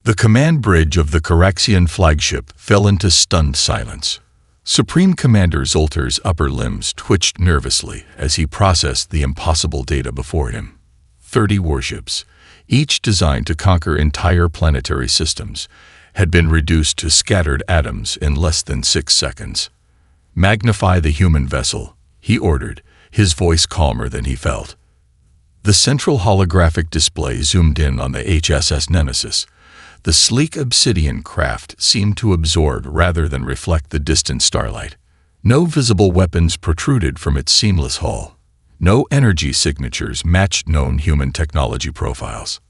The command bridge of the Caraxian flagship fell into stunned silence. Supreme Commander Zoltar's upper limbs twitched nervously as he processed the impossible data before him. 30 warships, each designed to conquer entire planetary systems, had been reduced to scattered atoms in less than 6 seconds. "Magnify the human vessel," he ordered, his voice calmer than he felt. The central holographic display zoomed in on the HSS Nemesis. The sleek obsidian craft seemed to absorb rather than reflect the distant starlight. No visible weapons protruded from its seamless hull. No energy signatures matched known human technology profiles.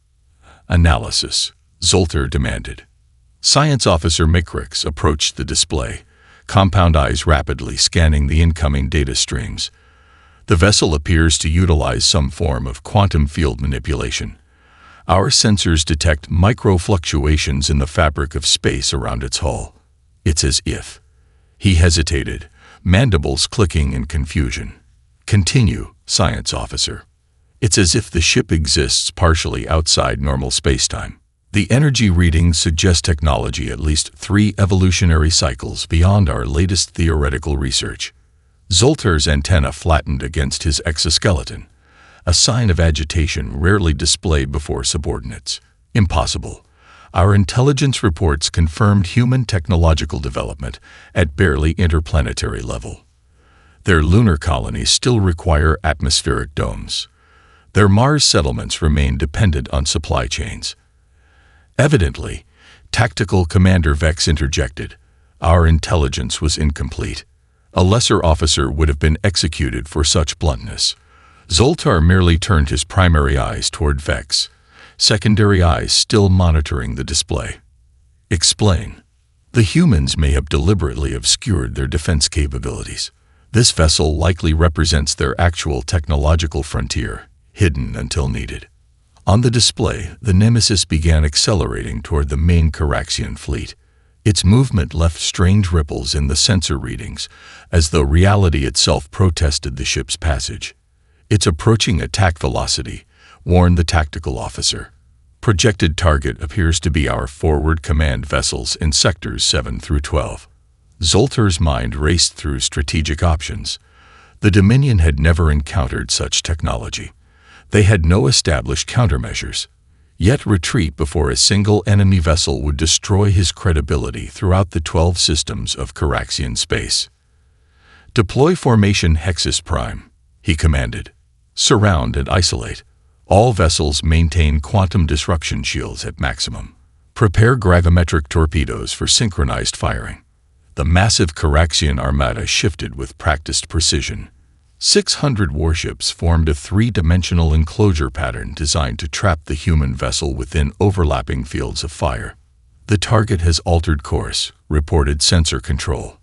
"Analysis," Zoltar demanded. Science Officer Mikrix approached the display, compound eyes rapidly scanning the incoming data streams. "The vessel appears to utilize some form of quantum field manipulation. Our sensors detect micro-fluctuations in the fabric of space around its hull. It's as if..." He hesitated, mandibles clicking in confusion. "Continue, Science Officer." "It's as if the ship exists partially outside normal spacetime. The energy readings suggest technology at least 3 evolutionary cycles beyond our latest theoretical research." Zoltar's antenna flattened against his exoskeleton, a sign of agitation rarely displayed before subordinates. "Impossible. Our intelligence reports confirmed human technological development at barely interplanetary level. Their lunar colonies still require atmospheric domes. Their Mars settlements remain dependent on supply chains." Evidently, Tactical Commander Vex interjected, "Our intelligence was incomplete. A lesser officer would have been executed for such bluntness." Zoltar merely turned his primary eyes toward Vex, secondary eyes still monitoring the display. "Explain." "The humans may have deliberately obscured their defense capabilities. This vessel likely represents their actual technological frontier, hidden until needed." On the display, the Nemesis began accelerating toward the main Caraxian fleet. Its movement left strange ripples in the sensor readings, as though reality itself protested the ship's passage. "It's approaching attack velocity," warned the tactical officer. "Projected target appears to be our forward command vessels in sectors 7 through 12. Zoltar's mind raced through strategic options. The Dominion had never encountered such technology. They had no established countermeasures. Yet retreat before a single enemy vessel would destroy his credibility throughout the 12 systems of Caraxian space. "Deploy formation Hexus Prime," he commanded. "Surround and isolate. All vessels maintain quantum disruption shields at maximum. Prepare gravimetric torpedoes for synchronized firing." The massive Caraxian Armada shifted with practiced precision. 600 warships formed a 3-dimensional enclosure pattern designed to trap the human vessel within overlapping fields of fire. "The target has altered course," reported sensor control.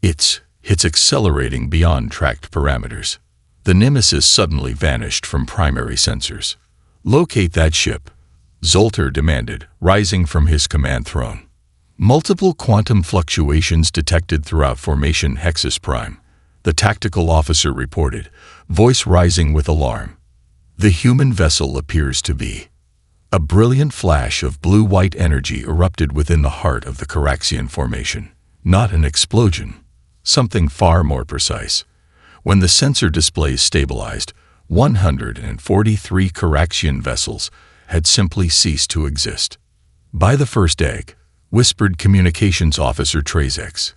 It's accelerating beyond tracked parameters." The Nemesis suddenly vanished from primary sensors. "Locate that ship," Zoltar demanded, rising from his command throne. "Multiple quantum fluctuations detected throughout formation Hexus Prime," the tactical officer reported, voice rising with alarm. "The human vessel appears to be..." A brilliant flash of blue-white energy erupted within the heart of the Caraxian formation. Not an explosion. Something far more precise. When the sensor displays stabilized, 143 Caraxian vessels had simply ceased to exist. "By the first egg," whispered Communications Officer Trazex.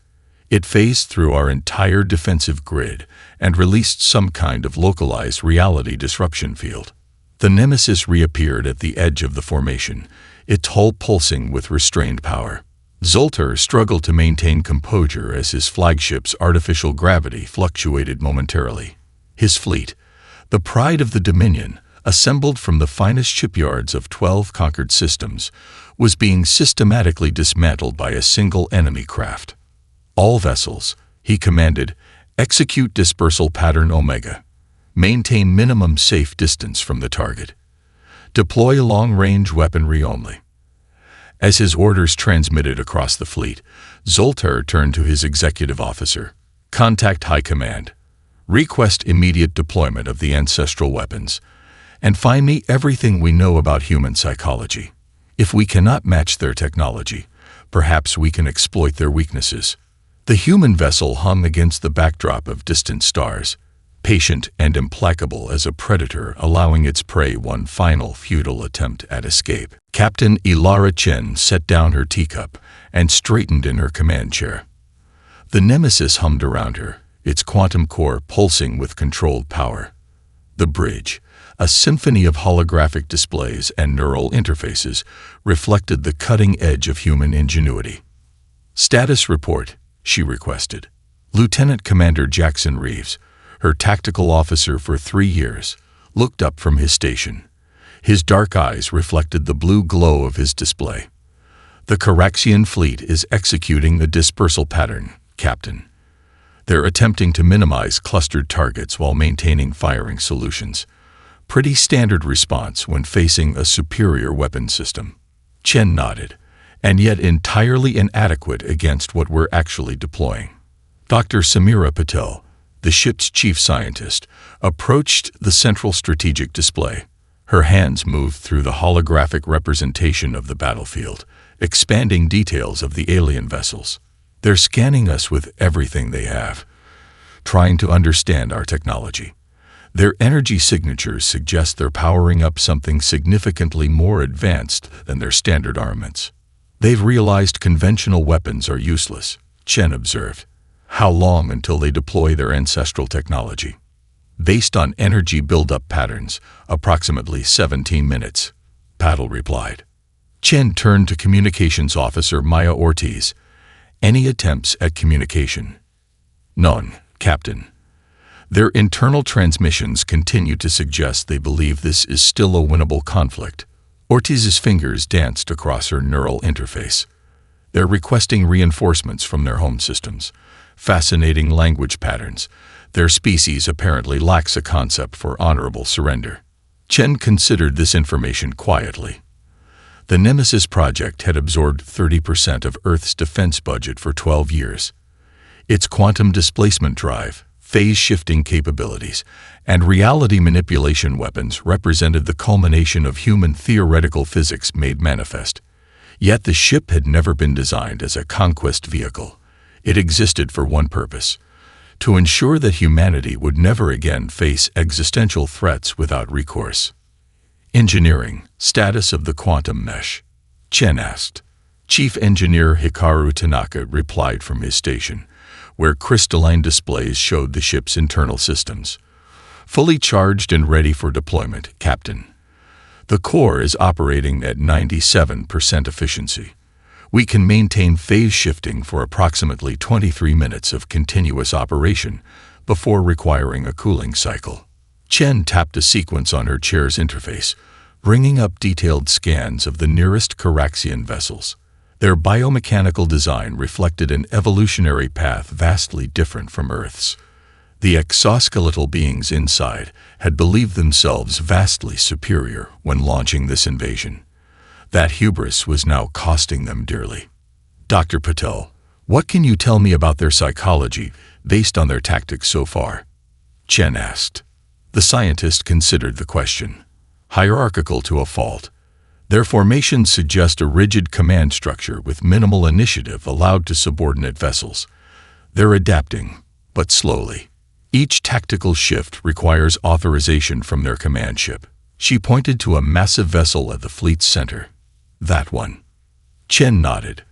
"It phased through our entire defensive grid and released some kind of localized reality disruption field." The Nemesis reappeared at the edge of the formation, its hull pulsing with restrained power. Zoltar struggled to maintain composure as his flagship's artificial gravity fluctuated momentarily. His fleet, the pride of the Dominion, assembled from the finest shipyards of 12 conquered systems, was being systematically dismantled by a single enemy craft. "All vessels," he commanded, "execute dispersal pattern Omega. Maintain minimum safe distance from the target. Deploy long-range weaponry only." As his orders transmitted across the fleet, Zoltar turned to his executive officer. "Contact High Command. Request immediate deployment of the ancestral weapons. And find me everything we know about human psychology. If we cannot match their technology, perhaps we can exploit their weaknesses. The human vessel hung against the backdrop of distant stars, patient and implacable as a predator allowing its prey one final futile attempt at escape. Captain Ilara Chen set down her teacup and straightened in her command chair. The Nemesis hummed around her, its quantum core pulsing with controlled power. The bridge, a symphony of holographic displays and neural interfaces, reflected the cutting edge of human ingenuity. "Status report," she requested. Lieutenant Commander Jackson Reeves, her tactical officer for 3 years, looked up from his station. His dark eyes reflected the blue glow of his display. "The Caraxian fleet is executing the dispersal pattern, Captain. They're attempting to minimize clustered targets while maintaining firing solutions. Pretty standard response when facing a superior weapon system." Chen nodded, "and yet entirely inadequate against what we're actually deploying." Dr. Samira Patel, the ship's chief scientist, approached the central strategic display. Her hands moved through the holographic representation of the battlefield, expanding details of the alien vessels. "They're scanning us with everything they have, trying to understand our technology. Their energy signatures suggest they're powering up something significantly more advanced than their standard armaments. They've realized conventional weapons are useless," Chen observed. "How long until they deploy their ancestral technology?" "Based on energy buildup patterns, approximately 17 minutes, Patel replied. Chen turned to Communications Officer Maya Ortiz. "Any attempts at communication?" "None, Captain. Their internal transmissions continue to suggest they believe this is still a winnable conflict." Ortiz's fingers danced across her neural interface. "They're requesting reinforcements from their home systems. Fascinating language patterns. Their species apparently lacks a concept for honorable surrender." Chen considered this information quietly. The Nemesis project had absorbed 30% of Earth's defense budget for 12 years. Its quantum displacement drive, phase-shifting capabilities, and reality manipulation weapons represented the culmination of human theoretical physics made manifest. Yet the ship had never been designed as a conquest vehicle. It existed for one purpose: to ensure that humanity would never again face existential threats without recourse. "Engineering, status of the quantum mesh?" Chen asked. Chief Engineer Hikaru Tanaka replied from his station, where crystalline displays showed the ship's internal systems. "Fully charged and ready for deployment, Captain. The core is operating at 97% efficiency. We can maintain phase shifting for approximately 23 minutes of continuous operation before requiring a cooling cycle." Chen tapped a sequence on her chair's interface, bringing up detailed scans of the nearest Caraxian vessels. Their biomechanical design reflected an evolutionary path vastly different from Earth's. The exoskeletal beings inside had believed themselves vastly superior when launching this invasion. That hubris was now costing them dearly. "Dr. Patel, what can you tell me about their psychology based on their tactics so far?" Chen asked. The scientist considered the question. "Hierarchical to a fault. Their formations suggest a rigid command structure with minimal initiative allowed to subordinate vessels. They're adapting, but slowly. Each tactical shift requires authorization from their command ship." She pointed to a massive vessel at the fleet's center. "That one." Chen nodded.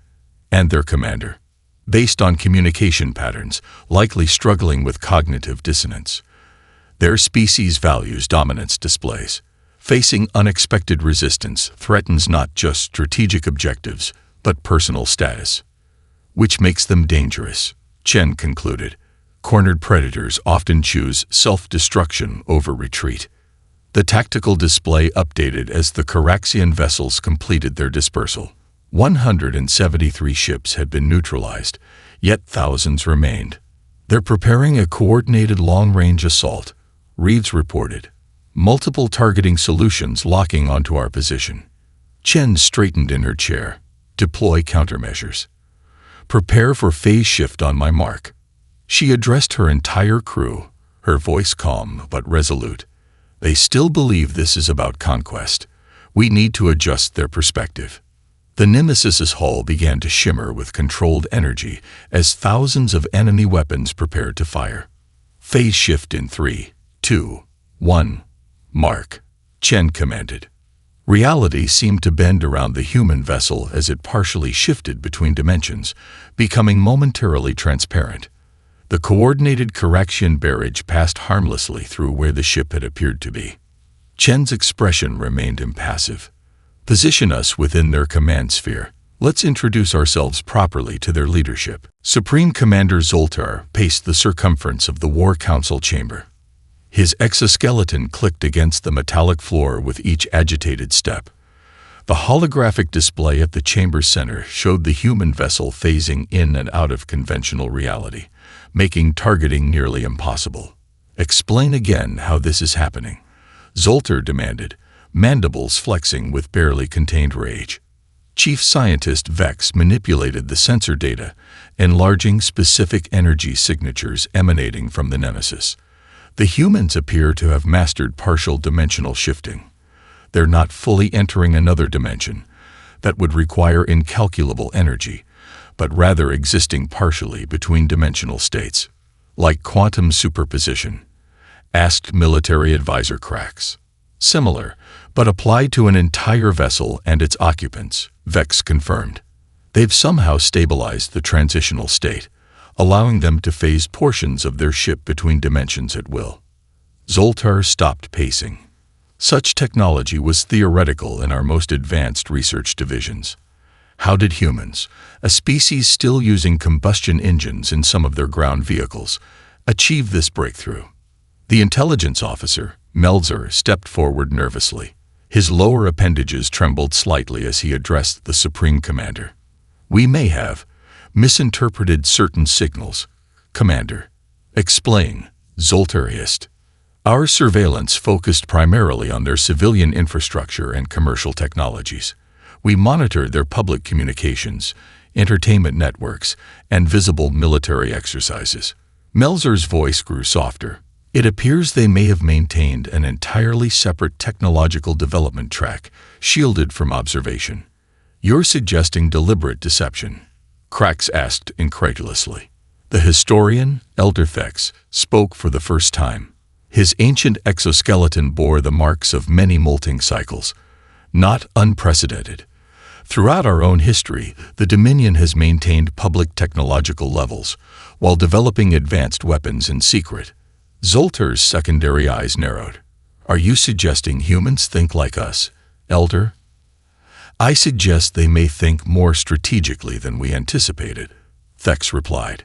"And their commander?" "Based on communication patterns, likely struggling with cognitive dissonance. Their species values dominance displays. Facing unexpected resistance threatens not just strategic objectives, but personal status. Which makes them dangerous," Chen concluded. "Cornered predators often choose self-destruction over retreat." The tactical display updated as the Caraxian vessels completed their dispersal. 173 ships had been neutralized, yet thousands remained. "They're preparing a coordinated long-range assault," Reeves reported. "Multiple targeting solutions locking onto our position." Chen straightened in her chair. "Deploy countermeasures. Prepare for phase shift on my mark." She addressed her entire crew, her voice calm but resolute. "They still believe this is about conquest. We need to adjust their perspective. The Nemesis's hull began to shimmer with controlled energy as thousands of enemy weapons prepared to fire. Phase shift in 3, 2, 1. Mark. Chen commanded. Reality seemed to bend around the human vessel as it partially shifted between dimensions, becoming momentarily transparent. The coordinated correction barrage passed harmlessly through where the ship had appeared to be. Chen's expression remained impassive. Position us within their command sphere. Let's introduce ourselves properly to their leadership. Supreme Commander Zoltar paced the circumference of the War Council chamber. His exoskeleton clicked against the metallic floor with each agitated step. The holographic display at the chamber center showed the human vessel phasing in and out of conventional reality, making targeting nearly impossible. Explain again how this is happening, Zoltar demanded, mandibles flexing with barely contained rage. Chief Scientist Vex manipulated the sensor data, enlarging specific energy signatures emanating from the Nemesis. The humans appear to have mastered partial dimensional shifting. They're not fully entering another dimension that would require incalculable energy, but rather existing partially between dimensional states, like quantum superposition, asked military advisor Cracks. Similar, but applied to an entire vessel and its occupants, Vex confirmed. They've somehow stabilized the transitional state, allowing them to phase portions of their ship between dimensions at will. Zoltar stopped pacing. Such technology was theoretical in our most advanced research divisions. How did humans, a species still using combustion engines in some of their ground vehicles, achieve this breakthrough? The intelligence officer, Melzer, stepped forward nervously. His lower appendages trembled slightly as he addressed the Supreme Commander. We may have misinterpreted certain signals, Commander. Explain, Zoltar hissed. Our surveillance focused primarily on their civilian infrastructure and commercial technologies. We monitored their public communications, entertainment networks, and visible military exercises. Melzer's voice grew softer. It appears they may have maintained an entirely separate technological development track, shielded from observation. You're suggesting deliberate deception, Cracks asked incredulously. The historian, Elder Vex, spoke for the first time. His ancient exoskeleton bore the marks of many molting cycles. Not unprecedented. Throughout our own history, the Dominion has maintained public technological levels, while developing advanced weapons in secret. Zoltar's secondary eyes narrowed. Are you suggesting humans think like us, Elder? I suggest they may think more strategically than we anticipated, Vex replied.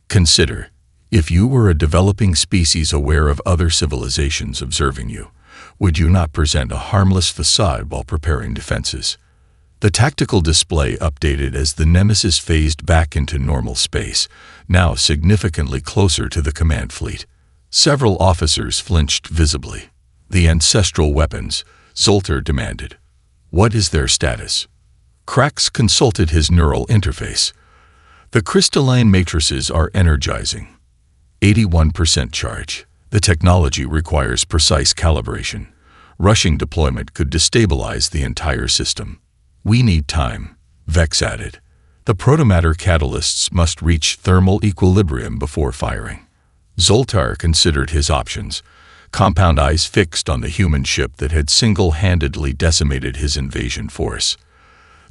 Consider, if you were a developing species aware of other civilizations observing you, would you not present a harmless facade while preparing defenses? The tactical display updated as the Nemesis phased back into normal space, now significantly closer to the command fleet. Several officers flinched visibly. The ancestral weapons, Zoltar demanded. What is their status? Cracks consulted his neural interface. The crystalline matrices are energizing. 81% charge. The technology requires precise calibration. Rushing deployment could destabilize the entire system. We need time, Vex added. The protomatter catalysts must reach thermal equilibrium before firing. Zoltar considered his options, compound eyes fixed on the human ship that had single-handedly decimated his invasion force.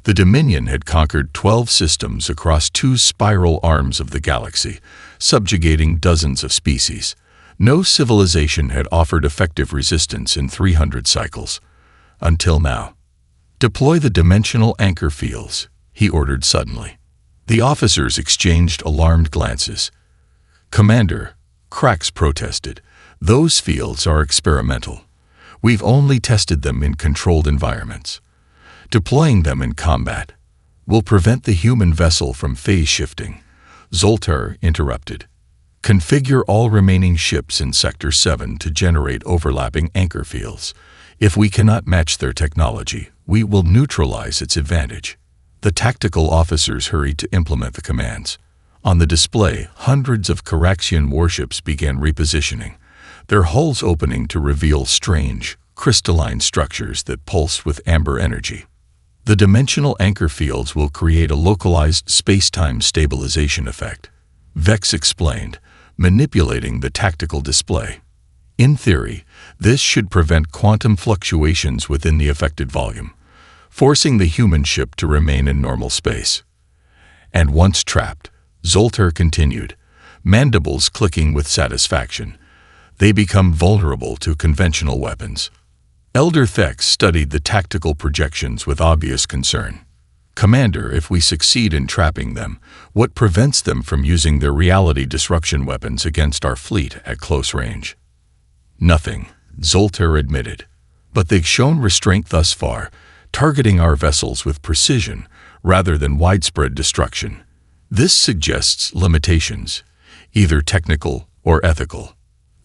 The Dominion had conquered 12 systems across 2 spiral arms of the galaxy, subjugating dozens of species. No civilization had offered effective resistance in 300 cycles. Until now. Deploy the dimensional anchor fields, he ordered suddenly. The officers exchanged alarmed glances. Commander, Cracks protested, those fields are experimental. We've only tested them in controlled environments. Deploying them in combat will prevent the human vessel from phase shifting, Zoltar interrupted. Configure all remaining ships in Sector 7 to generate overlapping anchor fields. If we cannot match their technology, we will neutralize its advantage. The tactical officers hurried to implement the commands. On the display, hundreds of Caraxian warships began repositioning, their hulls opening to reveal strange, crystalline structures that pulse with amber energy. The dimensional anchor fields will create a localized space-time stabilization effect, Vex explained, manipulating the tactical display. In theory, this should prevent quantum fluctuations within the affected volume, forcing the human ship to remain in normal space. And once trapped, Zoltar continued, mandibles clicking with satisfaction, they become vulnerable to conventional weapons. Elder Thex studied the tactical projections with obvious concern. Commander, if we succeed in trapping them, what prevents them from using their reality disruption weapons against our fleet at close range? Nothing, Zoltar admitted. But they've shown restraint thus far, targeting our vessels with precision rather than widespread destruction. This suggests limitations, either technical or ethical.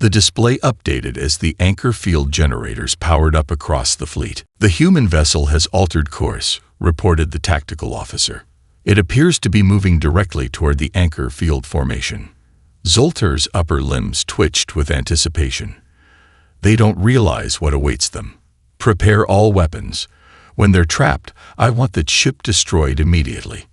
The display updated as the anchor field generators powered up across the fleet. The human vessel has altered course, reported the tactical officer. It appears to be moving directly toward the anchor field formation. Zoltar's upper limbs twitched with anticipation. They don't realize what awaits them. Prepare all weapons. When they're trapped, I want the ship destroyed immediately.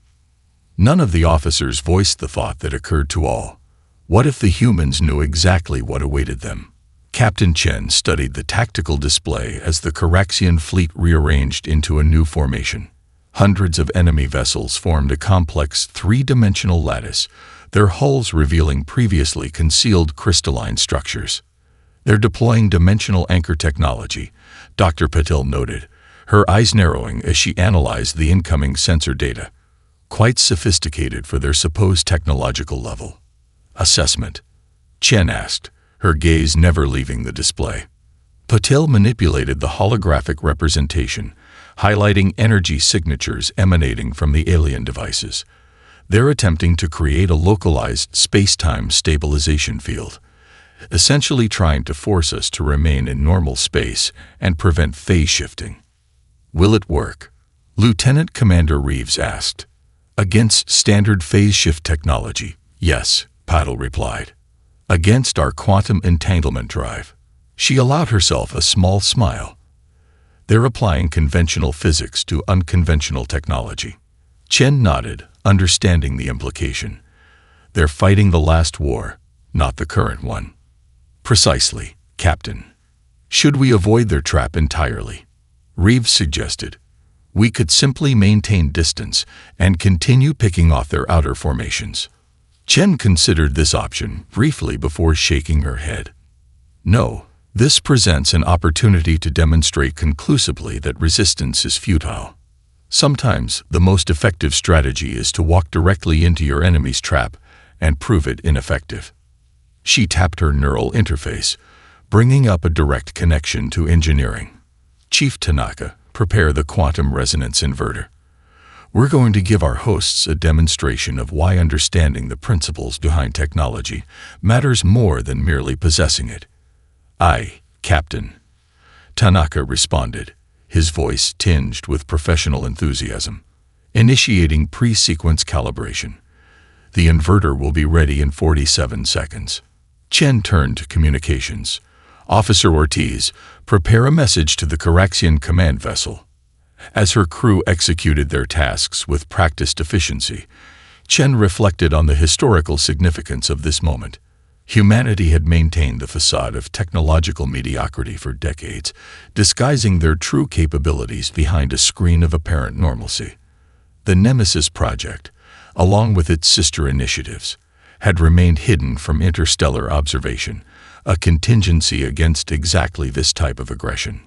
None of the officers voiced the thought that occurred to all. What if the humans knew exactly what awaited them? Captain Chen studied the tactical display as the Caraxian fleet rearranged into a new formation. Hundreds of enemy vessels formed a complex three-dimensional lattice, their hulls revealing previously concealed crystalline structures. They're deploying dimensional anchor technology, Dr. Patil noted, her eyes narrowing as she analyzed the incoming sensor data. Quite sophisticated for their supposed technological level. Assessment? Chen asked, her gaze never leaving the display. Patil manipulated the holographic representation, highlighting energy signatures emanating from the alien devices. They're attempting to create a localized space-time stabilization field, essentially trying to force us to remain in normal space and prevent phase shifting. Will it work? Lieutenant Commander Reeves asked. Against standard phase shift technology, yes, Patil replied. Against our quantum entanglement drive. She allowed herself a small smile. They're applying conventional physics to unconventional technology. Chen nodded, understanding the implication. They're fighting the last war, not the current one. Precisely, Captain. Should we avoid their trap entirely? Reeves suggested. We could simply maintain distance and continue picking off their outer formations. Chen considered this option briefly before shaking her head. No, this presents an opportunity to demonstrate conclusively that resistance is futile. Sometimes the most effective strategy is to walk directly into your enemy's trap and prove it ineffective. She tapped her neural interface, bringing up a direct connection to engineering. Chief Tanaka, prepare the quantum resonance inverter. We're going to give our hosts a demonstration of why understanding the principles behind technology matters more than merely possessing it. Aye, Captain. Tanaka responded, his voice tinged with professional enthusiasm. Initiating pre-sequence calibration. The inverter will be ready in 47 seconds. Chen turned to communications. Officer Ortiz, prepare a message to the Caraxian command vessel. As her crew executed their tasks with practiced efficiency, Chen reflected on the historical significance of this moment. Humanity had maintained the facade of technological mediocrity for decades, disguising their true capabilities behind a screen of apparent normalcy. The Nemesis Project, along with its sister initiatives, had remained hidden from interstellar observation, a contingency against exactly this type of aggression.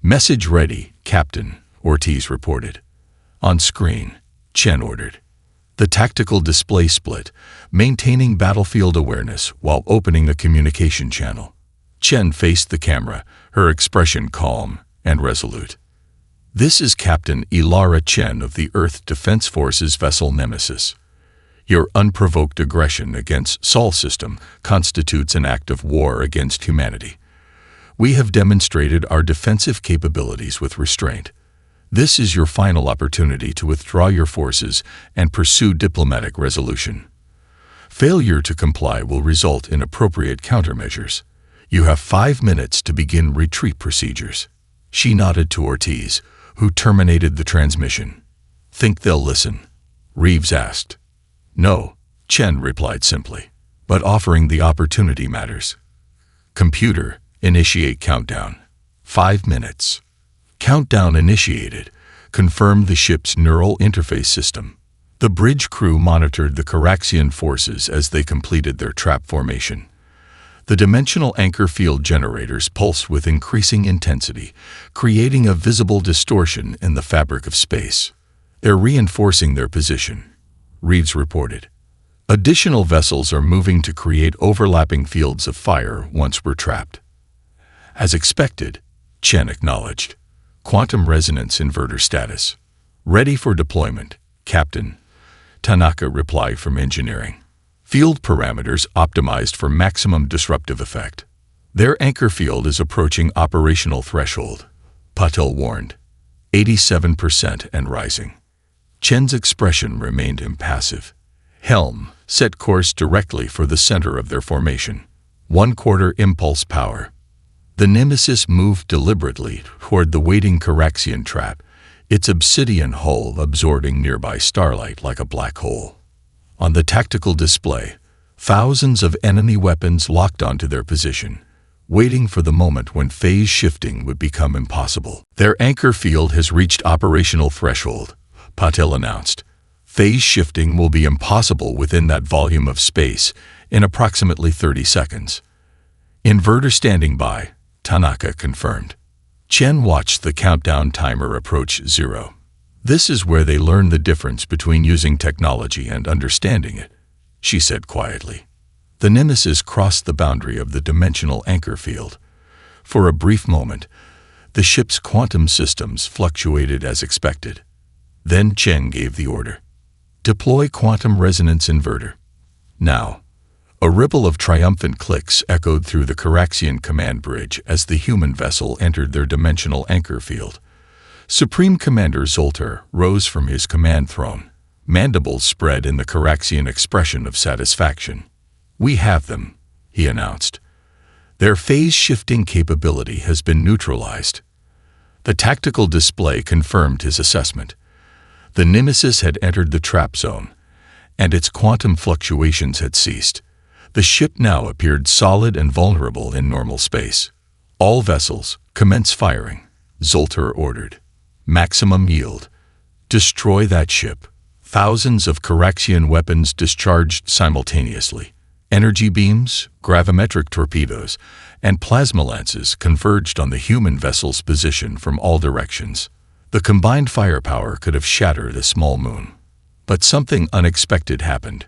Message ready, Captain, Ortiz reported. On screen, Chen ordered. The tactical display split, maintaining battlefield awareness while opening a communication channel. Chen faced the camera, her expression calm and resolute. This is Captain Ilara Chen of the Earth Defense Forces vessel Nemesis. Your unprovoked aggression against Sol system constitutes an act of war against humanity. We have demonstrated our defensive capabilities with restraint. This is your final opportunity to withdraw your forces and pursue diplomatic resolution. Failure to comply will result in appropriate countermeasures. You have 5 minutes to begin retreat procedures. She nodded to Ortiz, who terminated the transmission. Think they'll listen? Reeves asked. No, Chen replied simply, but offering the opportunity matters. Computer, initiate countdown. 5 minutes. Countdown initiated, confirmed the ship's neural interface system. The bridge crew monitored the Caraxian forces as they completed their trap formation. The dimensional anchor field generators pulsed with increasing intensity, creating a visible distortion in the fabric of space. They're reinforcing their position, Reeves reported. Additional vessels are moving to create overlapping fields of fire once we're trapped. As expected, Chen acknowledged. Quantum resonance inverter status. Ready for deployment, Captain. Tanaka replied from engineering. Field parameters optimized for maximum disruptive effect. Their anchor field is approaching operational threshold, Patel warned. 87% and rising. Chen's expression remained impassive. Helm, set course directly for the center of their formation. 1/4 impulse power. The Nemesis moved deliberately toward the waiting Caraxian trap, its obsidian hull absorbing nearby starlight like a black hole. On the tactical display, thousands of enemy weapons locked onto their position, waiting for the moment when phase shifting would become impossible. Their anchor field has reached operational threshold, Patel announced. Phase shifting will be impossible within that volume of space in approximately 30 seconds. Inverter standing by, Tanaka confirmed. Chen watched the countdown timer approach 0. This is where they learn the difference between using technology and understanding it, she said quietly. The Nemesis crossed the boundary of the dimensional anchor field. For a brief moment, the ship's quantum systems fluctuated as expected. Then Chen gave the order. Deploy quantum resonance inverter. Now. A ripple of triumphant clicks echoed through the Caraxian command bridge as the human vessel entered their dimensional anchor field. Supreme Commander Zoltar rose from his command throne, mandibles spread in the Caraxian expression of satisfaction. We have them, he announced. Their phase-shifting capability has been neutralized. The tactical display confirmed his assessment. The Nemesis had entered the trap zone, and its quantum fluctuations had ceased. The ship now appeared solid and vulnerable in normal space. All vessels, commence firing, Zoltar ordered. Maximum yield. Destroy that ship. Thousands of Caraxian weapons discharged simultaneously. Energy beams, gravimetric torpedoes, and plasma lances converged on the human vessel's position from all directions. The combined firepower could have shattered a small moon. But something unexpected happened.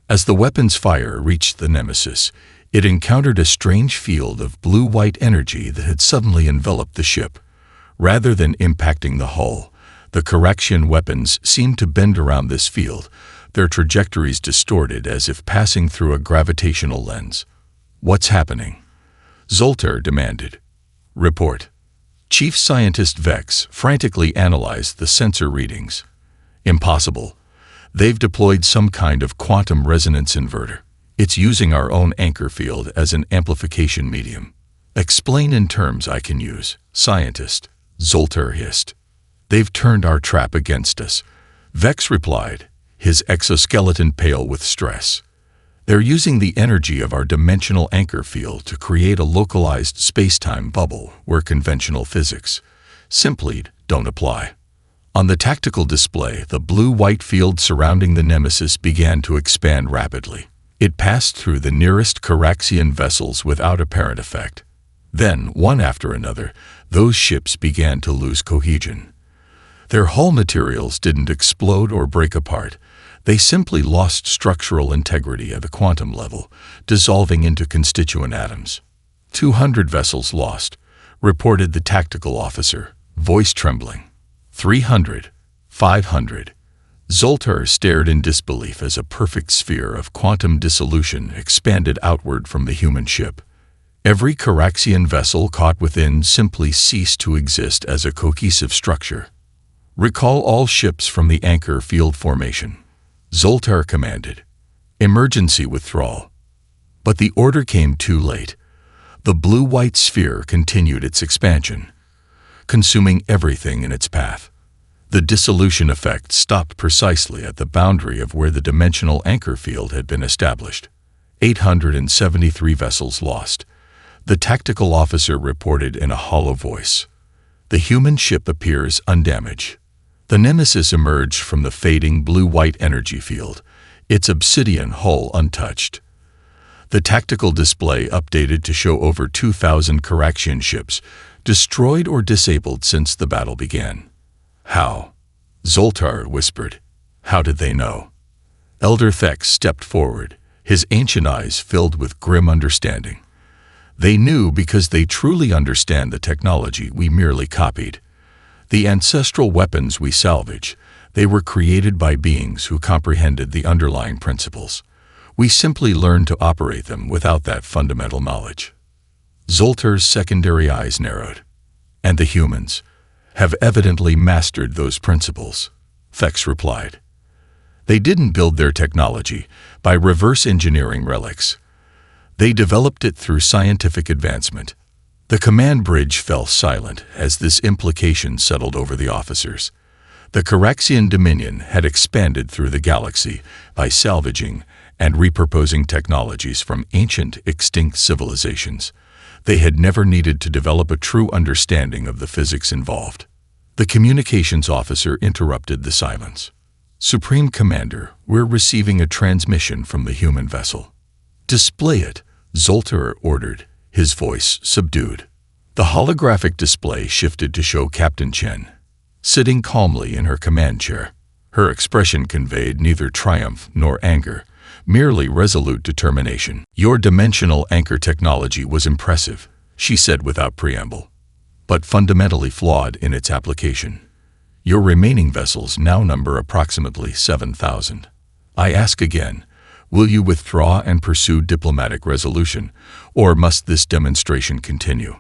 As the weapon's fire reached the Nemesis, it encountered a strange field of blue-white energy that had suddenly enveloped the ship. Rather than impacting the hull, the Caraxian weapons seemed to bend around this field, their trajectories distorted as if passing through a gravitational lens. What's happening? Zoltar demanded. Report. Chief Scientist Vex frantically analyzed the sensor readings. Impossible. They've deployed some kind of quantum resonance inverter. It's using our own anchor field as an amplification medium. Explain in terms I can use, Scientist, Zoltar hissed. They've turned our trap against us, Vex replied, his exoskeleton pale with stress. They're using the energy of our dimensional anchor field to create a localized space-time bubble where conventional physics simply don't apply. On the tactical display, the blue-white field surrounding the Nemesis began to expand rapidly. It passed through the nearest Caraxian vessels without apparent effect. Then, one after another, those ships began to lose cohesion. Their hull materials didn't explode or break apart. They simply lost structural integrity at the quantum level, dissolving into constituent atoms. 200 vessels lost, reported the tactical officer, voice trembling. 300, 500. Zoltar stared in disbelief as a perfect sphere of quantum dissolution expanded outward from the human ship. Every Caraxian vessel caught within simply ceased to exist as a cohesive structure. Recall all ships from the anchor field formation, Zoltar commanded. Emergency withdrawal. But the order came too late. The blue-white sphere continued its expansion, consuming everything in its path. The dissolution effect stopped precisely at the boundary of where the dimensional anchor field had been established. 873 vessels lost. The tactical officer reported in a hollow voice. The human ship appears undamaged. The Nemesis emerged from the fading blue-white energy field, its obsidian hull untouched. The tactical display updated to show over 2,000 Coraxian ships, destroyed or disabled since the battle began. How? Zoltar whispered. How did they know? Elder Thex stepped forward, his ancient eyes filled with grim understanding. They knew because they truly understand the technology we merely copied. The ancestral weapons we salvage, they were created by beings who comprehended the underlying principles. We simply learned to operate them without that fundamental knowledge. Zoltar's secondary eyes narrowed. And the humans have evidently mastered those principles, Thex replied. They didn't build their technology by reverse engineering relics. They developed it through scientific advancement. The command bridge fell silent as this implication settled over the officers. The Coraxian Dominion had expanded through the galaxy by salvaging and repurposing technologies from ancient, extinct civilizations. They had never needed to develop a true understanding of the physics involved. The communications officer interrupted the silence. Supreme Commander, we're receiving a transmission from the human vessel. Display it, Zoltar ordered, his voice subdued. The holographic display shifted to show Captain Chen, sitting calmly in her command chair. Her expression conveyed neither triumph nor anger, merely resolute determination. Your dimensional anchor technology was impressive, she said without preamble, but fundamentally flawed in its application. Your remaining vessels now number approximately 7,000. I ask again, will you withdraw and pursue diplomatic resolution, or must this demonstration continue?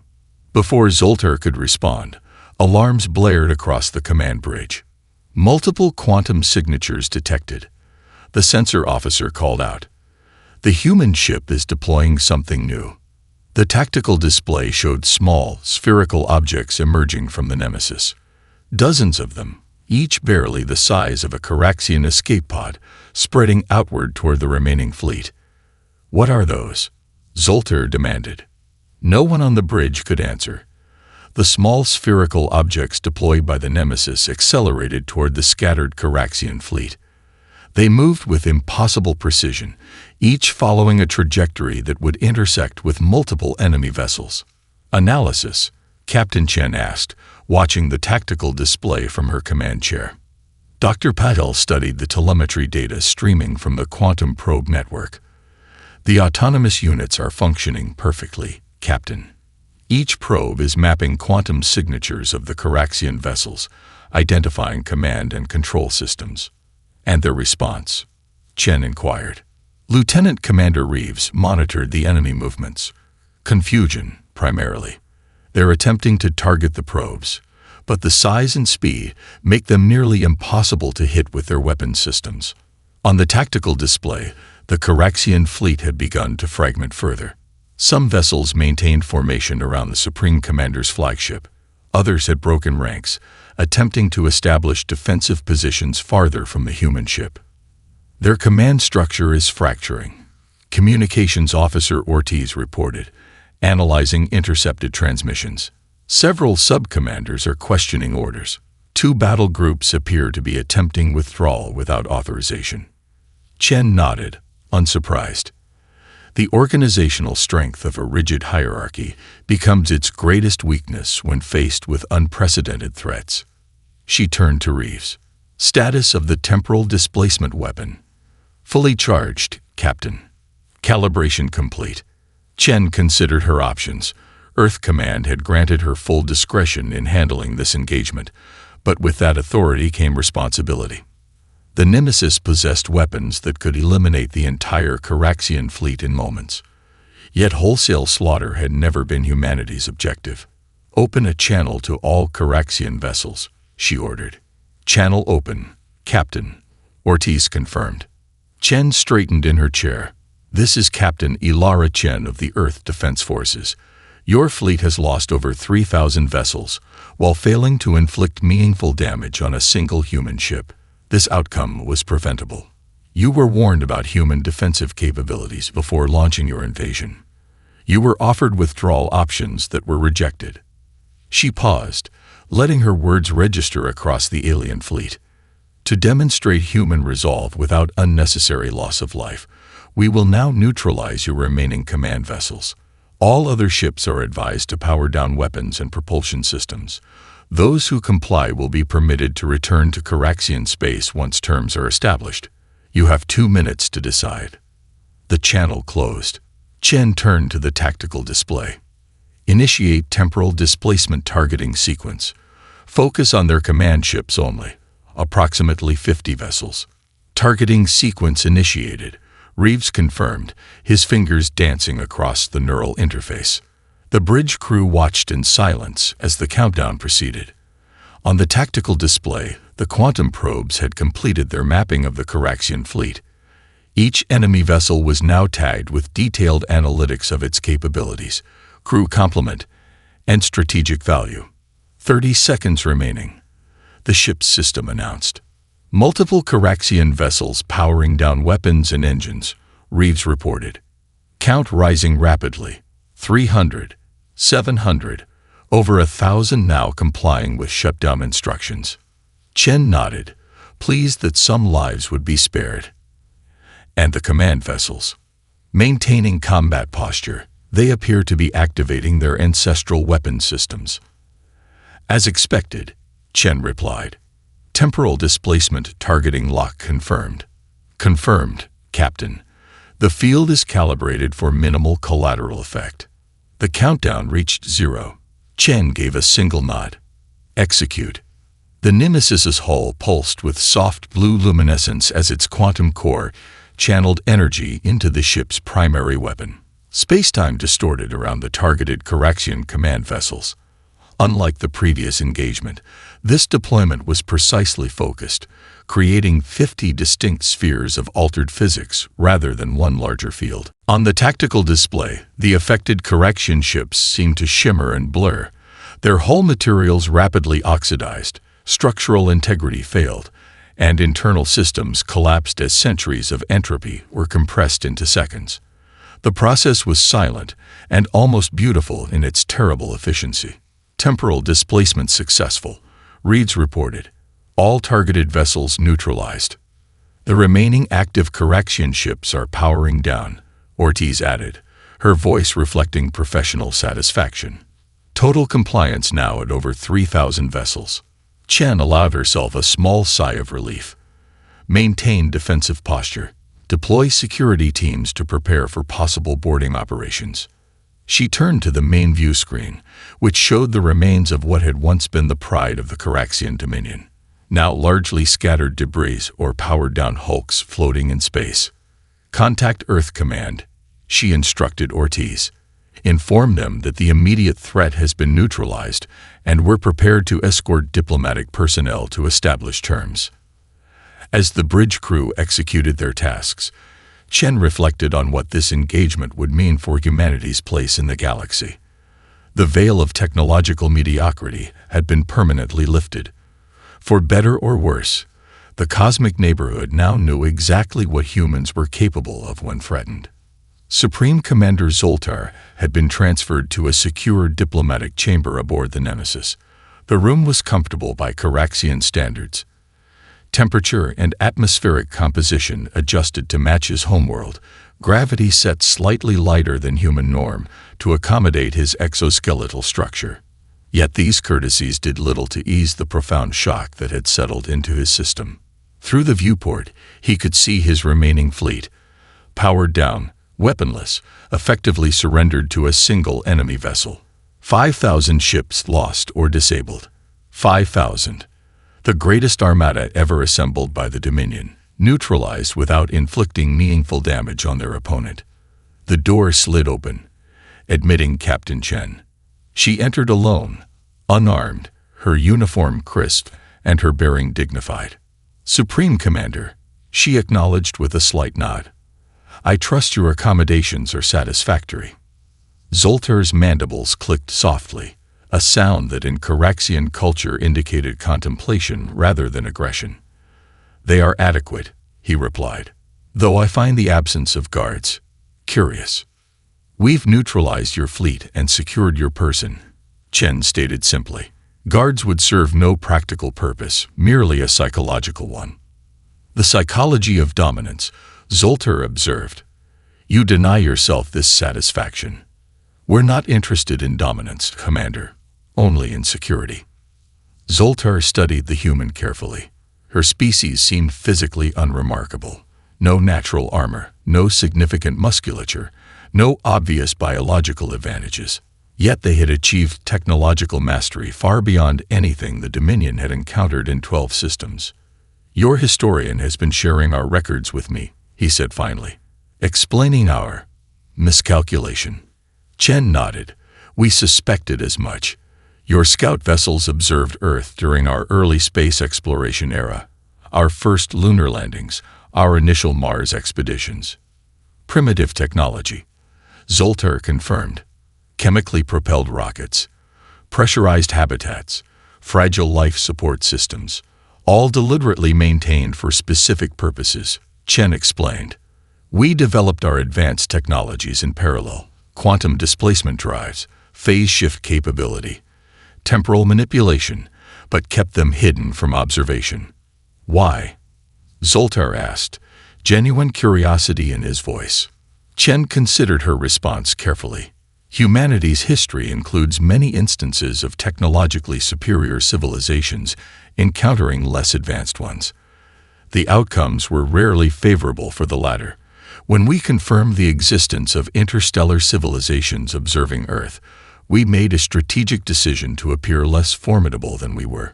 Before Zoltar could respond, alarms blared across the command bridge. Multiple quantum signatures detected. The sensor officer called out. The human ship is deploying something new. The tactical display showed small, spherical objects emerging from the Nemesis. Dozens of them, each barely the size of a Coraxian escape pod, spreading outward toward the remaining fleet. What are those? Zoltar demanded. No one on the bridge could answer. The small spherical objects deployed by the Nemesis accelerated toward the scattered Coraxian fleet. They moved with impossible precision, each following a trajectory that would intersect with multiple enemy vessels. Analysis, Captain Chen asked, watching the tactical display from her command chair. Dr. Patel studied the telemetry data streaming from the quantum probe network. The autonomous units are functioning perfectly, Captain. Each probe is mapping quantum signatures of the Coraxian vessels, identifying command and control systems. And their response? Chen inquired. Lieutenant Commander Reeves monitored the enemy movements. Confusion, primarily. They're attempting to target the probes, but the size and speed make them nearly impossible to hit with their weapon systems. On the tactical display, the Coraxian fleet had begun to fragment further. Some vessels maintained formation around the Supreme Commander's flagship. Others had broken ranks, attempting to establish defensive positions farther from the human ship. Their command structure is fracturing, Communications Officer Ortiz reported, analyzing intercepted transmissions. Several sub-commanders are questioning orders. 2 battle groups appear to be attempting withdrawal without authorization. Chen nodded, unsurprised. The organizational strength of a rigid hierarchy becomes its greatest weakness when faced with unprecedented threats. She turned to Reeves. Status of the temporal displacement weapon. Fully charged, Captain. Calibration complete. Chen considered her options. Earth Command had granted her full discretion in handling this engagement, but with that authority came responsibility. The Nemesis possessed weapons that could eliminate the entire Coraxian fleet in moments. Yet wholesale slaughter had never been humanity's objective. Open a channel to all Coraxian vessels, she ordered. Channel open, Captain, Ortiz confirmed. Chen straightened in her chair. This is Captain Ilara Chen of the Earth Defense Forces. Your fleet has lost over 3,000 vessels, while failing to inflict meaningful damage on a single human ship. This outcome was preventable. You were warned about human defensive capabilities before launching your invasion. You were offered withdrawal options that were rejected. She paused, letting her words register across the alien fleet. To demonstrate human resolve without unnecessary loss of life, we will now neutralize your remaining command vessels. All other ships are advised to power down weapons and propulsion systems. Those who comply will be permitted to return to Coraxian space once terms are established. You have 2 minutes to decide. The channel closed. Chen turned to the tactical display. Initiate temporal displacement targeting sequence. Focus on their command ships only, approximately 50 vessels. Targeting sequence initiated. Reeves confirmed, his fingers dancing across the neural interface. The bridge crew watched in silence as the countdown proceeded. On the tactical display, the quantum probes had completed their mapping of the Coraxian fleet. Each enemy vessel was now tagged with detailed analytics of its capabilities, crew complement, and strategic value. 30 seconds remaining. The ship's system announced. Multiple Coraxian vessels powering down weapons and engines, Reeves reported. Count rising rapidly. 300, 700, over 1,000 now complying with shutdown instructions. Chen nodded, pleased that some lives would be spared. And the command vessels. Maintaining combat posture, they appear to be activating their ancestral weapon systems. As expected, Chen replied. Temporal displacement targeting lock confirmed. Confirmed, Captain. The field is calibrated for minimal collateral effect. The countdown reached 0. Chen gave a single nod. Execute. The Nemesis's hull pulsed with soft blue luminescence as its quantum core channeled energy into the ship's primary weapon. Spacetime distorted around the targeted Coraxian command vessels. Unlike the previous engagement, this deployment was precisely focused, creating 50 distinct spheres of altered physics rather than one larger field. On the tactical display, the affected Coraxian ships seemed to shimmer and blur. Their hull materials rapidly oxidized, structural integrity failed, and internal systems collapsed as centuries of entropy were compressed into seconds. The process was silent and almost beautiful in its terrible efficiency. Temporal displacement successful, Reeves reported. All targeted vessels neutralized. The remaining active Coraxian ships are powering down, Ortiz added, her voice reflecting professional satisfaction. Total compliance now at over 3,000 vessels. Chen allowed herself a small sigh of relief. Maintain defensive posture. Deploy security teams to prepare for possible boarding operations. She turned to the main view screen, which showed the remains of what had once been the pride of the Coraxian Dominion, now largely scattered debris or powered-down hulks floating in space. Contact Earth Command, she instructed Ortiz. Inform them that the immediate threat has been neutralized and we're prepared to escort diplomatic personnel to establish terms. As the bridge crew executed their tasks, Chen reflected on what this engagement would mean for humanity's place in the galaxy. The veil of technological mediocrity had been permanently lifted. For better or worse, the cosmic neighborhood now knew exactly what humans were capable of when threatened. Supreme Commander Zoltar had been transferred to a secure diplomatic chamber aboard the Nemesis. The room was comfortable by Coraxian standards. Temperature and atmospheric composition adjusted to match his homeworld, gravity set slightly lighter than human norm to accommodate his exoskeletal structure. Yet these courtesies did little to ease the profound shock that had settled into his system. Through the viewport, he could see his remaining fleet, powered down, weaponless, effectively surrendered to a single enemy vessel. 5,000 ships lost or disabled. 5,000. The greatest armada ever assembled by the Dominion, neutralized without inflicting meaningful damage on their opponent. The door slid open, admitting Captain Chen. She entered alone, unarmed, her uniform crisp and her bearing dignified. Supreme Commander, she acknowledged with a slight nod. I trust your accommodations are satisfactory. Zoltar's mandibles clicked softly, a sound that in Caraxian culture indicated contemplation rather than aggression. "They are adequate," he replied, "though I find the absence of guards curious." "We've neutralized your fleet and secured your person," Chen stated simply. "Guards would serve no practical purpose, merely a psychological one." "The psychology of dominance," Zoltar observed. "You deny yourself this satisfaction." "We're not interested in dominance, Commander, only in security." Zoltar studied the human carefully. Her species seemed physically unremarkable. No natural armor, no significant musculature, no obvious biological advantages. Yet they had achieved technological mastery far beyond anything the Dominion had encountered in 12 systems. "Your historian has been sharing our records with me," he said finally, "explaining our miscalculation." Chen nodded. "We suspected as much. Your scout vessels observed Earth during our early space exploration era, our first lunar landings, our initial Mars expeditions. Primitive technology," Zoltar confirmed. "Chemically propelled rockets, pressurized habitats, fragile life support systems, all deliberately maintained for specific purposes," Chen explained. "We developed our advanced technologies in parallel: quantum displacement drives, phase shift capability, temporal manipulation, but kept them hidden from observation." "Why?" Zoltar asked, genuine curiosity in his voice. Chen considered her response carefully. Humanity's history includes many instances of technologically superior civilizations encountering less advanced ones. The outcomes were rarely favorable for the latter. When we confirmed the existence of interstellar civilizations observing Earth, we made a strategic decision to appear less formidable than we were.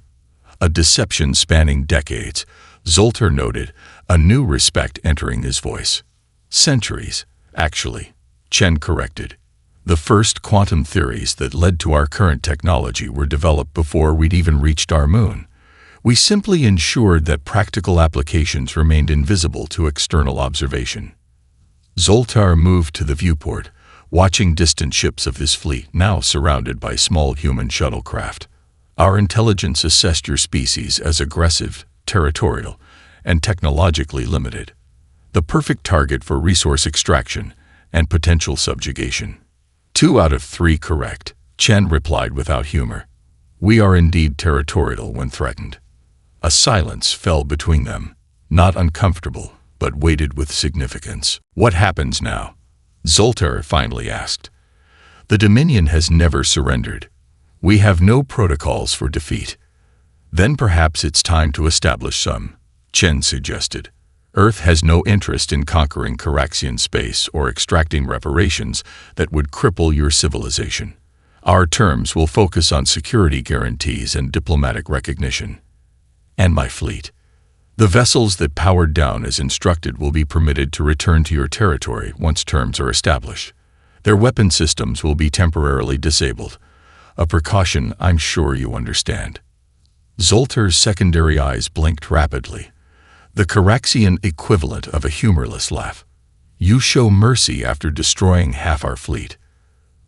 A deception spanning decades, Zoltar noted, a new respect entering his voice. "Centuries, actually," Chen corrected. "The first quantum theories that led to our current technology were developed before we'd even reached our moon. We simply ensured that practical applications remained invisible to external observation." Zoltar moved to the viewport, watching distant ships of his fleet now surrounded by small human shuttlecraft. "Our intelligence assessed your species as aggressive, territorial, and technologically limited. The perfect target for resource extraction and potential subjugation." 2 out of 3 correct, Chen replied without humor. "We are indeed territorial when threatened." A silence fell between them, not uncomfortable, but weighted with significance. "What happens now?" Zoltar finally asked. "The Dominion has never surrendered. We have no protocols for defeat." "Then perhaps it's time to establish some," Chen suggested. "Earth has no interest in conquering Caraxian space or extracting reparations that would cripple your civilization. Our terms will focus on security guarantees and diplomatic recognition." "And my fleet?" "The vessels that powered down as instructed will be permitted to return to your territory once terms are established. Their weapon systems will be temporarily disabled, a precaution I'm sure you understand." Zoltar's secondary eyes blinked rapidly, the Caraxian equivalent of a humorless laugh. "You show mercy after destroying half our fleet."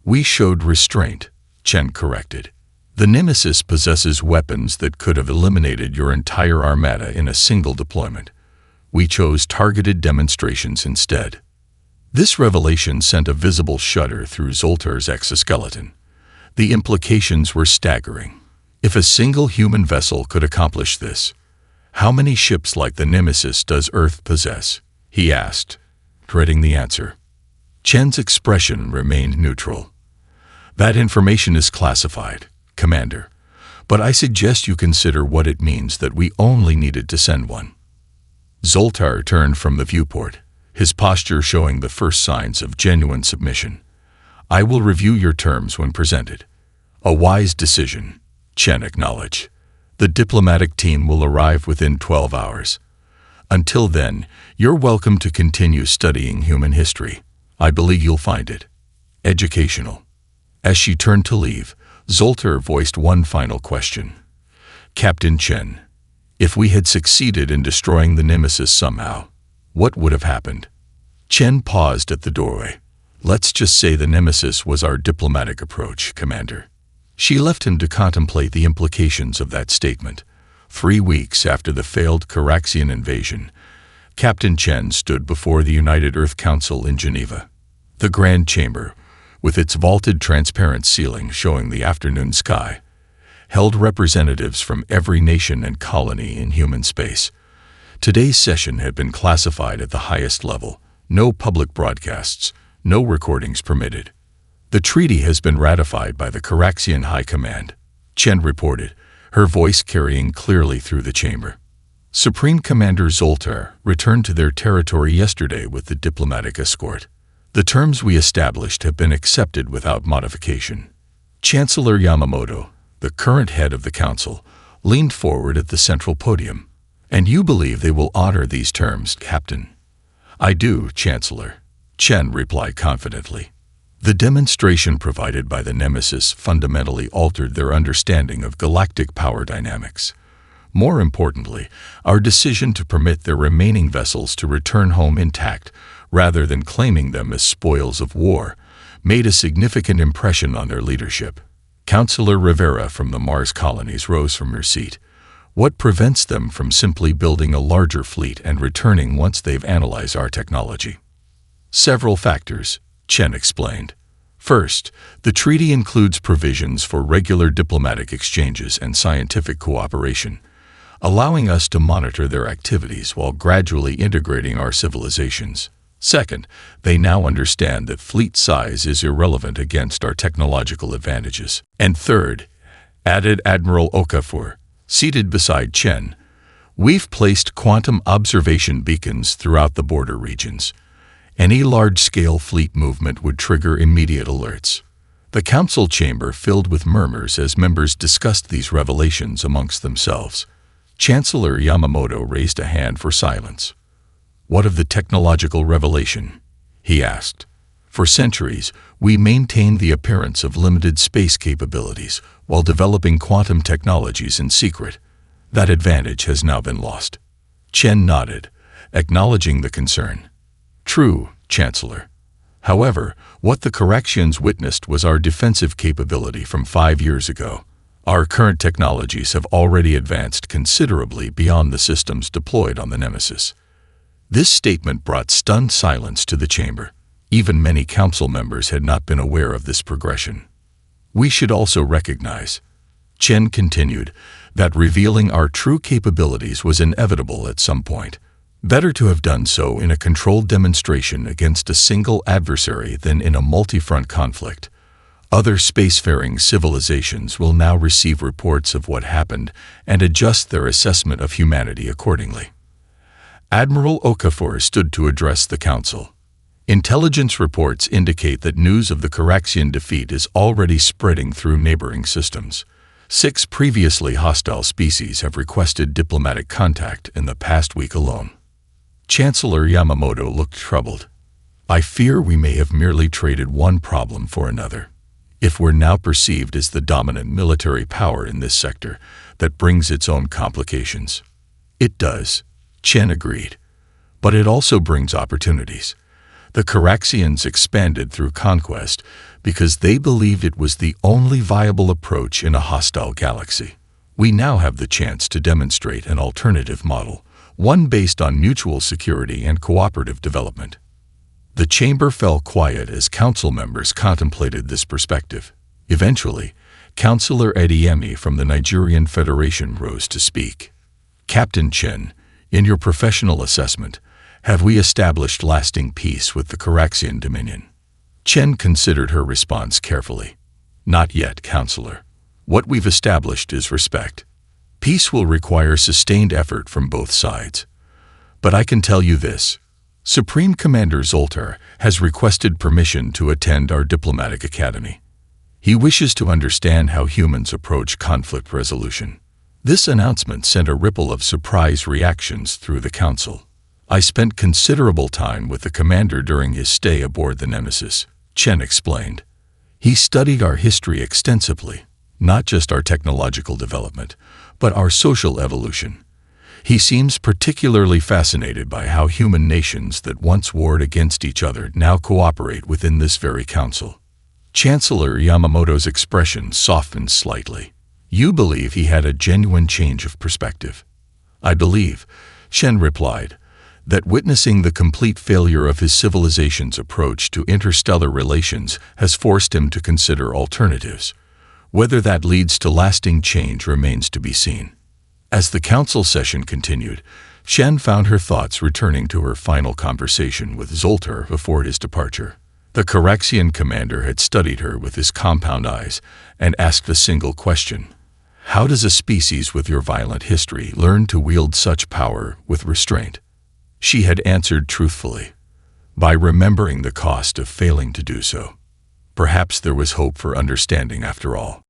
"We showed restraint," Chen corrected. "The Nemesis possesses weapons that could have eliminated your entire armada in a single deployment. We chose targeted demonstrations instead." This revelation sent a visible shudder through Zoltar's exoskeleton. The implications were staggering. If a single human vessel could accomplish this, how many ships like the Nemesis does Earth possess? He asked, dreading the answer. Chen's expression remained neutral. "That information is classified, Commander, but I suggest you consider what it means that we only needed to send one." Zoltar turned from the viewport, his posture showing the first signs of genuine submission. "I will review your terms when presented." "A wise decision," Chen acknowledged. "The diplomatic team will arrive within 12 hours. Until then, you're welcome to continue studying human history. I believe you'll find it educational." As she turned to leave, Zoltar voiced one final question. "Captain Chen, if we had succeeded in destroying the Nemesis somehow, what would have happened?" Chen paused at the doorway, Let's just say the nemesis was our diplomatic approach, Commander. She left him to contemplate the implications of that statement. 3 weeks after the failed Caraxian invasion, Captain Chen stood before the United Earth Council in Geneva. The Grand Chamber, with its vaulted transparent ceiling showing the afternoon sky, held representatives from every nation and colony in human space. Today's session had been classified at the highest level. No public broadcasts, no recordings permitted. The treaty has been ratified by the Caraxian High Command, Chen reported, her voice carrying clearly through the chamber. Supreme Commander Zoltar returned to their territory yesterday with the diplomatic escort. The terms we established have been accepted without modification. Chancellor Yamamoto, the current head of the council, leaned forward at the central podium. And you believe they will honor these terms, Captain? I do, Chancellor, Chen replied confidently. The demonstration provided by the Nemesis fundamentally altered their understanding of galactic power dynamics. More importantly, our decision to permit their remaining vessels to return home intact, rather than claiming them as spoils of war, made a significant impression on their leadership. Councillor Rivera from the Mars colonies rose from her seat. What prevents them from simply building a larger fleet and returning once they've analyzed our technology? Several factors, Chen explained. First, the treaty includes provisions for regular diplomatic exchanges and scientific cooperation, allowing us to monitor their activities while gradually integrating our civilizations. Second, they now understand that fleet size is irrelevant against our technological advantages. And third, added Admiral Okafor, seated beside Chen, we've placed quantum observation beacons throughout the border regions. Any large-scale fleet movement would trigger immediate alerts. The council chamber filled with murmurs as members discussed these revelations amongst themselves. Chancellor Yamamoto raised a hand for silence. What of the technological revelation? He asked. For centuries, we maintained the appearance of limited space capabilities while developing quantum technologies in secret. That advantage has now been lost. Chen nodded, acknowledging the concern. True, Chancellor. However, what the Caraxians witnessed was our defensive capability from 5 years ago. Our current technologies have already advanced considerably beyond the systems deployed on the Nemesis. This statement brought stunned silence to the chamber. Even many council members had not been aware of this progression. We should also recognize, Chen continued, that revealing our true capabilities was inevitable at some point. Better to have done so in a controlled demonstration against a single adversary than in a multi-front conflict. Other spacefaring civilizations will now receive reports of what happened and adjust their assessment of humanity accordingly. Admiral Okafor stood to address the council. Intelligence reports indicate that news of the Caraxian defeat is already spreading through neighboring systems. 6 previously hostile species have requested diplomatic contact in the past week alone. Chancellor Yamamoto looked troubled. I fear we may have merely traded one problem for another. If we're now perceived as the dominant military power in this sector, that brings its own complications. It does, Chen agreed. But it also brings opportunities. The Caraxians expanded through Conquest because they believed it was the only viable approach in a hostile galaxy. We now have the chance to demonstrate an alternative model, one based on mutual security and cooperative development. The chamber fell quiet as council members contemplated this perspective. Eventually, Councillor Ediemi from the Nigerian Federation rose to speak. Captain Chen, in your professional assessment, have we established lasting peace with the Caraxian Dominion? Chen considered her response carefully. Not yet, Councillor. What we've established is respect. Peace will require sustained effort from both sides. But I can tell you this. Supreme Commander Zoltar has requested permission to attend our diplomatic academy. He wishes to understand how humans approach conflict resolution. This announcement sent a ripple of surprise reactions through the council. I spent considerable time with the commander during his stay aboard the Nemesis, Chen explained. He studied our history extensively, not just our technological development, but our social evolution. He seems particularly fascinated by how human nations that once warred against each other now cooperate within this very council. Chancellor Yamamoto's expression softened slightly. You believe he had a genuine change of perspective? I believe, Shen replied, that witnessing the complete failure of his civilization's approach to interstellar relations has forced him to consider alternatives. Whether that leads to lasting change remains to be seen. As the council session continued, Shen found her thoughts returning to her final conversation with Zoltar before his departure. The Corexian commander had studied her with his compound eyes and asked a single question. How does a species with your violent history learn to wield such power with restraint? She had answered truthfully, by remembering the cost of failing to do so. Perhaps there was hope for understanding after all.